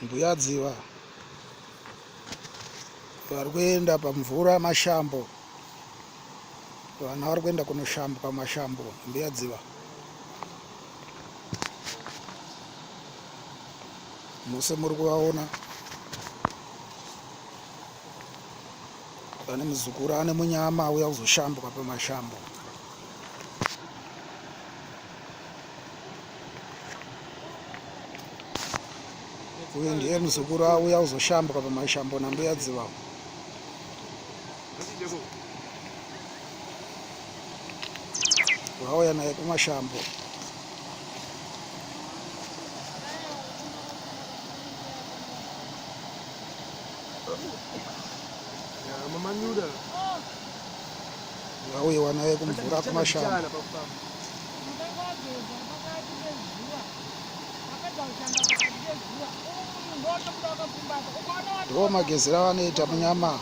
Mbuya Dziva vari kuenda pamvura mashambo. Vana vari kuenda kunoshamba pamashambo. Mbuya Dziva muse muri kuvaona. Vane muzukuru ane munyama auya kuzoshambwa pamashambo. Uyu ndiye muzukuru auya kuzoshambwa pamashambo naMbuya Dziva. Vauya naye kumashambo. Vauyiwa naye kumvura kumashambo. Ndo magezero avanoita munyama.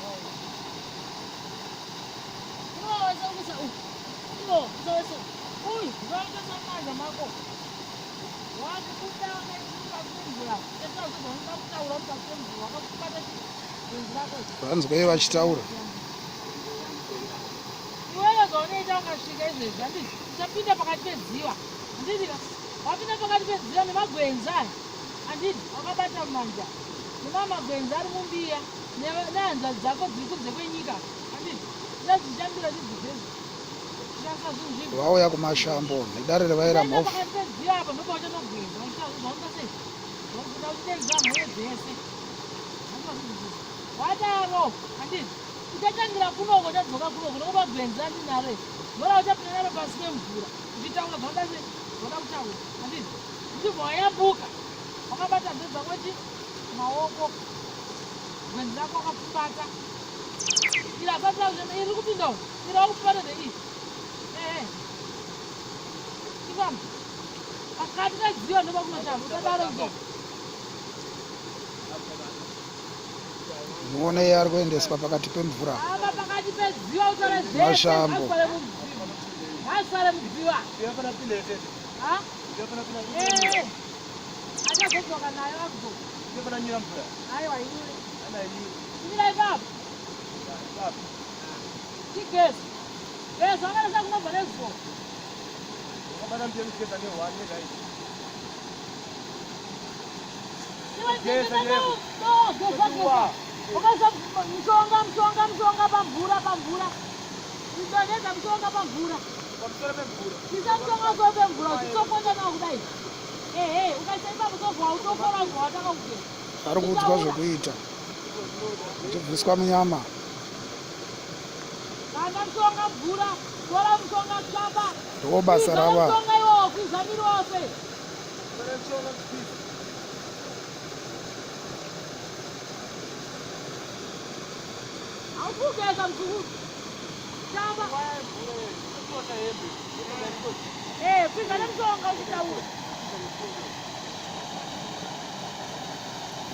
Vanzwei vachitaura. Uchapinda pakati pedziva. Andidika. Wapinda pakati pedziva nemagwenza. Andidi wakabata mumanja. Nemamagwenza ari mumbiya. Nehanza dzako dziri kunze kwenyika. Andidi. Ndadzichambira chidzibhezi. Vauya kumashambo nedare revaira mhofu. Pakati pedziva apa ndipo uchanogwenza. Uchazvanga sei? Wakuda kutenga mhuri dzese. Wadaro. Andidi. Uchatangira kunoko chadzoka kunoko nokubagwenza ndinare. Bora uchapinda naro pasi pemvura. Uchitaura zvauda sei? Zvauda kutaura. Andidi. Ndibva wayambuka. Wakabata ndedza kweti maoko. Gwenzi rako wakapfumbata. Ira sasa iri kupinda uko. Ira wakupfumbata ndeiyi. Chifamba. Pakati pedziva ndopa kunoshamba. Uchadaro uko. Muone iye ari kuendeswa pakati pemvura. Pakati pedziva utore zvese. Mashambo. Asare mudziva. Ha? Achazodzoka nayo akudzoka. Aiwa inyure. Inyura ipapo. Chigezi. Gezi wakanasa kunobva nezuva. Mushonga pamvura. Ndodedza mushonga pamvura. Isa mushonga so pemvura uchisoponda nawo kudai. Ukaisa ipapo sovha utofora wataka kugeza. Ari kuudzwa zvekuita. Uchibviswa munyama. Kana mushonga mvura, tora mushonga shamba. Ndo basa rava. Mushonga iwowo kuiza miri wose. Haukugeza mzukuru. Shamba. Pinga nemushonga uchitaura.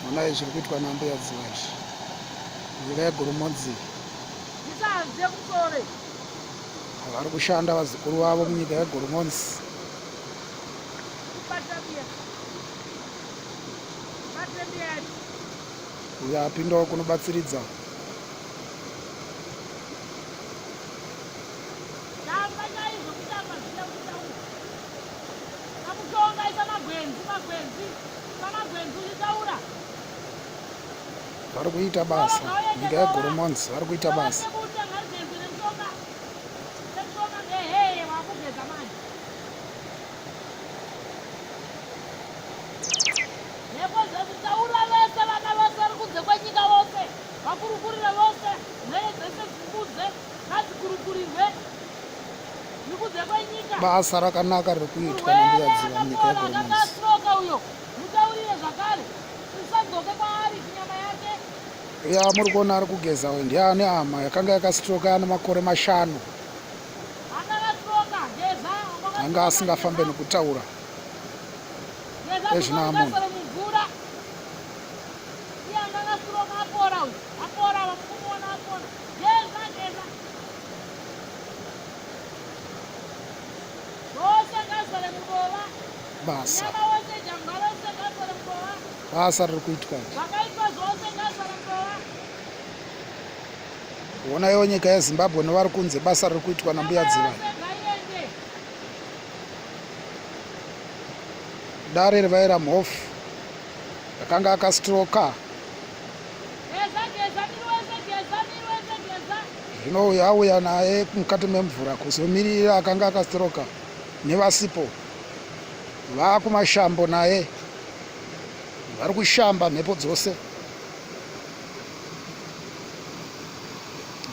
Mona izvi zviri kuitwa naMbuya Dziva izvi. Nyika yegoromodzi. Ndisanze kusore. Vari kushanda vazukuru vavo munyika yegoromodzi. Uyo apindawo kunobatsiridza. Vari kuita basa. Nyika yegoromodzi vari kuita basa. Basa rakanaka riri kuitwa naMbuya Dziva munyika yegoromodzi. Ya muri kuona ari kugeza we ndiye ane hama yakanga yakastroka ane makore 5. Anga asingafambe nekutaura. Ezvinamo. Basa. basa riri kuitwa. Onaiwo nyika yeZimbabwe nevari kunze basa riri kuitwa nambuya Dziva. Dare rivaira mhofu akanga akastroka. Zvino uyo auya naye mukati memvura kuzomirira akanga akastroka nevasipo vakumashambo naye vari kushamba mhepo dzose.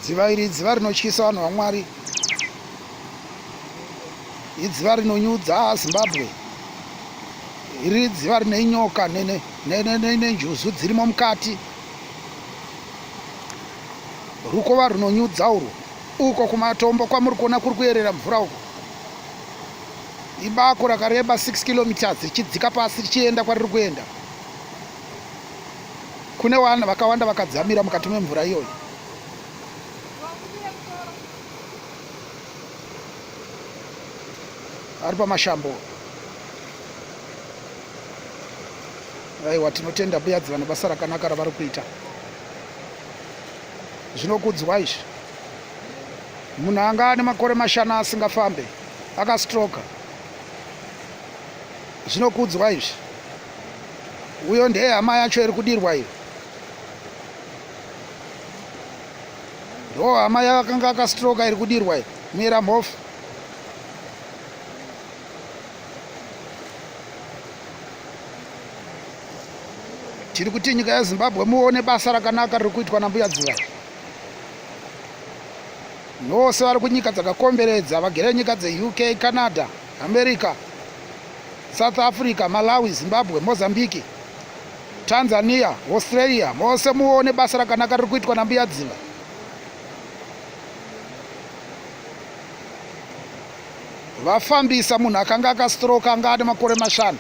Dziva iri dziva rinotyisa vanhu vaMwari, idziva rinonyudza Zimbabwe. Iri dziva rine nyoka nenjuzu dzirimo mukati. Rukova runonyudza urwu. Uko kumatombo kwamuri kuona kuri kuyerera mvura uko, ibako rakareba 6 kilometers richidzika pasi richienda kwariri kuenda. Kune vanhu vakawanda vakadzamira mukati memvura iyoyi. Ari pamashambo. Aiwa, tinotenda mbuya Dziva nebasa rakanaka ravari kuita. Zvinokudzwa izvi. Munhu anga ane makore mashanu asingafambe akastroka. Zvinokudzwa izvi. Uyo ndiye hama yacho iri kudirwa iyo. Ndo hama yakanga akastroka iri kudirwa iyo. Mira mhofu. Tiri kuti nyika yeZimbabwe muone basa rakanaka riri kuitwa nambuya Dziva. Nose vari kunyika dzakakomberedza, vagere nyika dzeUK, Canada, America, South Africa, Malawi, Zimbabwe, Mozambique, Tanzania, Australia, mose muone basa rakanaka riri kuitwa nambuya Dziva. Vakafambisa munhu akanga akastroka anga ane makore mashanu.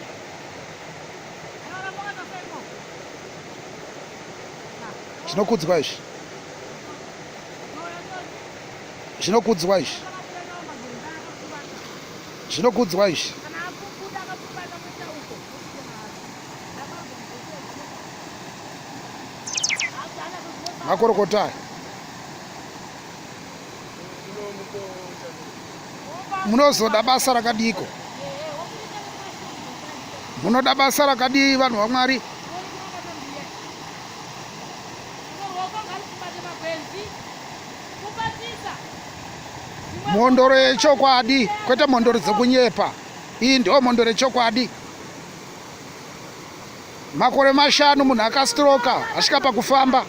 Zvinokudzwa izvi. Zvinokudzwa izvi. Zvinokudzwa izvi. Makorokota. Munozoda basa rakadiko. Munoda basa rakadii vanhu vaMwari. Mondoro yechokwadi, kwete mondoro dzekunyepa. Iyi ndiyo mondoro yechokwadi. Makore mashanu munhu akastroka asvika pakufamba.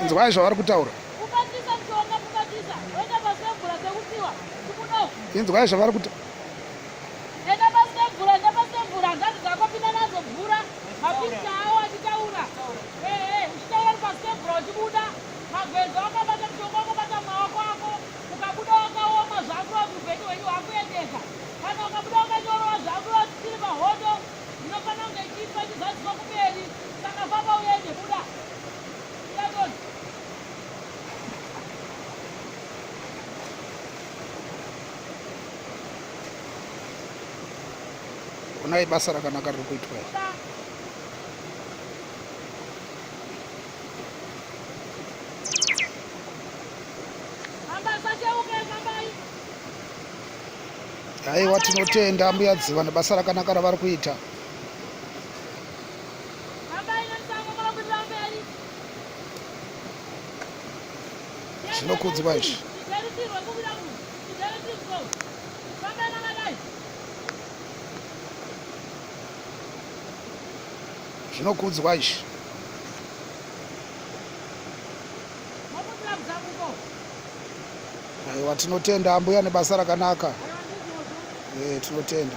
Inzwai zvavari kutaura. Inzwai zvavari kutaura. Onai basa rakanaka riri kuitwa. Aiwa, tinotenda mbuya Dziva nebasa rakanaka ravari kuita. Zvinokudzwa izvi. Zvinokudzwa izvi. Aiwa, tinotenda mbuya nebasa rakanaka. Tinotenda.